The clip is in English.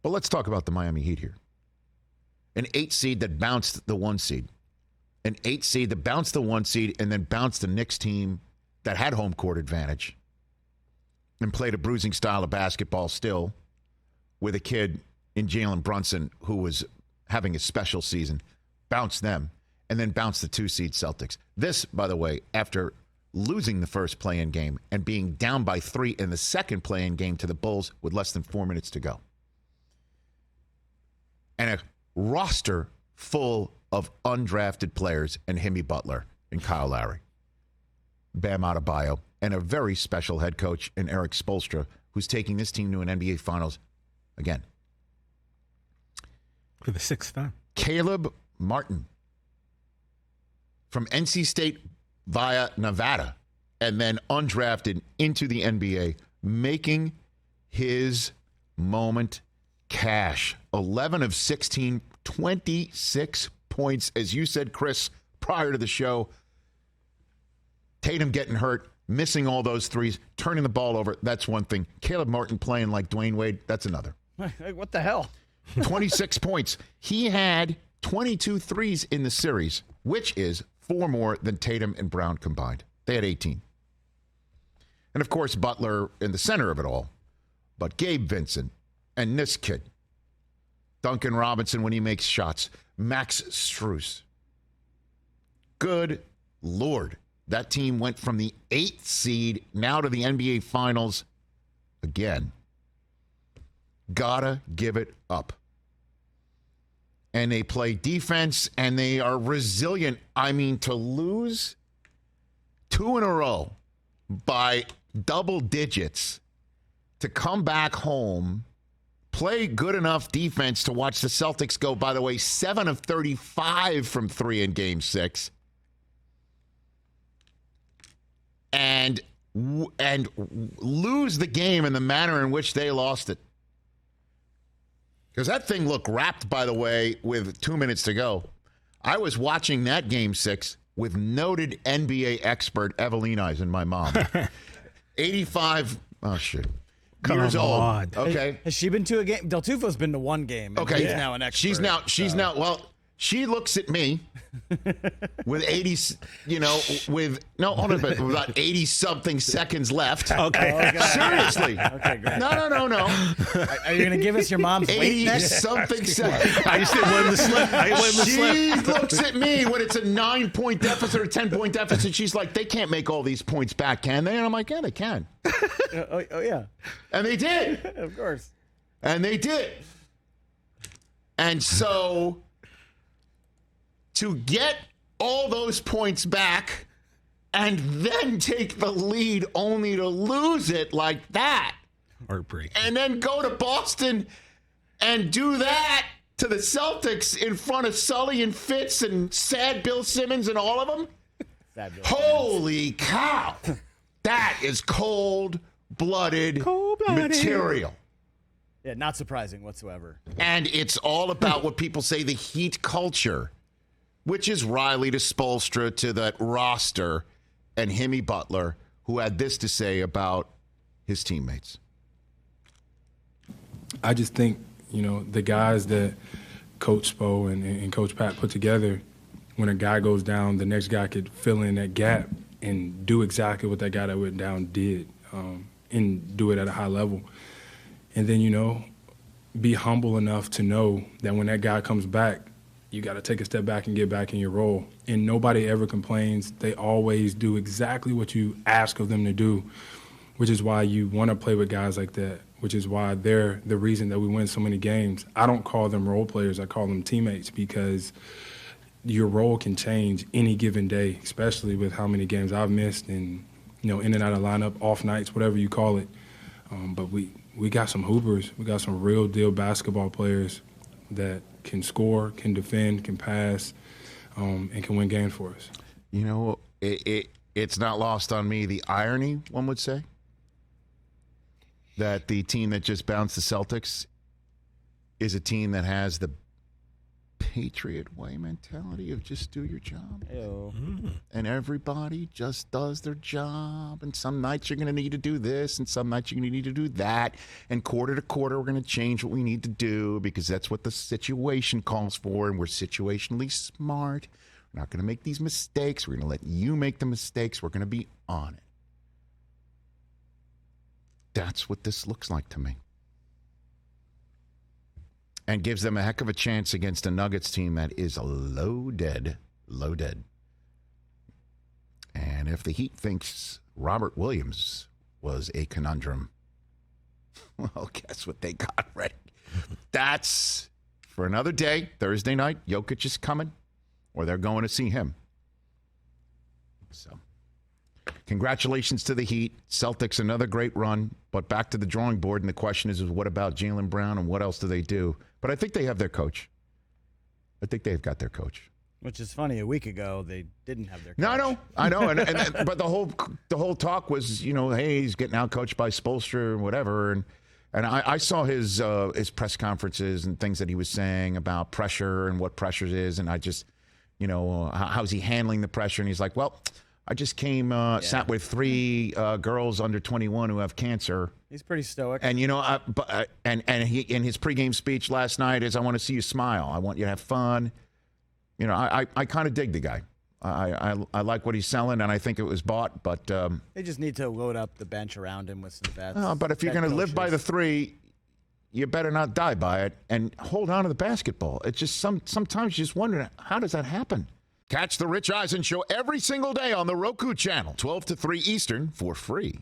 But let's talk about the Miami Heat here. An 8 seed that bounced the 1 seed. An 8 seed that bounced the 1 seed and then bounced the Knicks team that had home court advantage and played a bruising style of basketball still with a kid in Jalen Brunson who was having a special season. Bounced them and then bounced the 2 seed Celtics. This, by the way, after losing the first play-in game and being down by 3 in the second play-in game to the Bulls with less than 4 minutes to go. And a roster full of undrafted players and Jimmy Butler and Kyle Lowry, Bam Adebayo, and a very special head coach in Eric Spoelstra, who's taking this team to an NBA Finals again. For the 6th time. Caleb Martin from NC State via Nevada and then undrafted into the NBA, making his moment cash. 11 of 16, 26 points. As you said, Chris, prior to the show, Tatum getting hurt, missing all those threes, turning the ball over. That's one thing. Caleb Martin playing like Dwayne Wade. That's another. What the hell? 26 points. He had 22 threes in the series, which is 4 more than Tatum and Brown combined. They had 18. And, of course, Butler in the center of it all. But Gabe Vincent and this kid, Duncan Robinson when he makes shots, Max Strus. Good Lord. That team went from the 8th seed now to the NBA Finals again. Gotta give it up. And they play defense, and they are resilient. I mean, to lose 2 in a row by double digits, to come back home, play good enough defense to watch the Celtics go, by the way, 7 of 35 from 3 in Game 6. And lose the game in the manner in which they lost it. Because that thing looked wrapped, by the way, with 2 minutes to go. I was watching that Game 6 with noted NBA expert Eveline Eisen, my mom. 85, oh, shit. Years old. Okay. Has she been to a game? Del Tufo's been to 1 game. Okay. She's now an expert. She's now, well, she looks at me with 80, with about 80-something seconds left. Okay. Seriously. Okay, great. No. Are you going to give us your mom's weight next? 80-something seconds. I used to win the slip. She looks at me when it's a 9-point deficit or 10-point deficit. She's like, they can't make all these points back, can they? And I'm like, yeah, they can. Oh, yeah. And they did. Of course. And they did. And so to get all those points back and then take the lead only to lose it like that. Heartbreak. And then go to Boston and do that to the Celtics in front of Sully and Fitz and sad Bill Simmons and all of them. Holy cow. That is cold-blooded material. Yeah, not surprising whatsoever. And it's all about what people say the Heat culture, which is Riley to Spoelstra to that roster and Jimmy Butler, who had this to say about his teammates. I just think, the guys that Coach Spo and Coach Pat put together, when a guy goes down, the next guy could fill in that gap and do exactly what that guy that went down did, and do it at a high level. And then, be humble enough to know that when that guy comes back, you got to take a step back and get back in your role. And nobody ever complains. They always do exactly what you ask of them to do, which is why you want to play with guys like that, which is why they're the reason that we win so many games. I don't call them role players. I call them teammates, because your role can change any given day, especially with how many games I've missed and, in and out of lineup, off nights, whatever you call it. But we got some hoopers. We got some real deal basketball players that can score, can defend, can pass, and can win games for us. It's not lost on me the irony, one would say, that the team that just bounced the Celtics is a team that has the Patriot way mentality of just do your job. Ew. And everybody just does their job. And some nights you're going to need to do this, and some nights you're going to need to do that. And quarter to quarter, we're going to change what we need to do because that's what the situation calls for. And we're situationally smart. We're not going to make these mistakes. We're going to let you make the mistakes. We're going to be on it. That's what this looks like to me. And gives them a heck of a chance against a Nuggets team that is loaded. And if the Heat thinks Robert Williams was a conundrum, well, guess what they got ready? That's for another day, Thursday night. Jokic is coming, or they're going to see him. So, congratulations to the Heat. Celtics, another great run, but back to the drawing board. And the question is what about Jaylen Brown and what else do they do? But I think they have their coach. I think they've got their coach. Which is funny. A week ago, they didn't have their coach. No, I know. But the whole talk was, hey, he's getting out coached by Spoelstra and whatever. And I saw his press conferences and things that he was saying about pressure and what pressure is. And I just, how's he handling the pressure? And he's like, well, I just sat with 3 girls under 21 who have cancer. He's pretty stoic. And, and he in his pregame speech last night is, I want to see you smile. I want you to have fun. I kind of dig the guy. I like what he's selling, and I think it was bought. But they just need to load up the bench around him with some vets. But if you're going to live by the 3, you better not die by it and hold on to the basketball. It's just sometimes you just wonder, how does that happen? Catch the Rich Eisen Show every single day on the Roku channel, 12 to 3 Eastern, for free.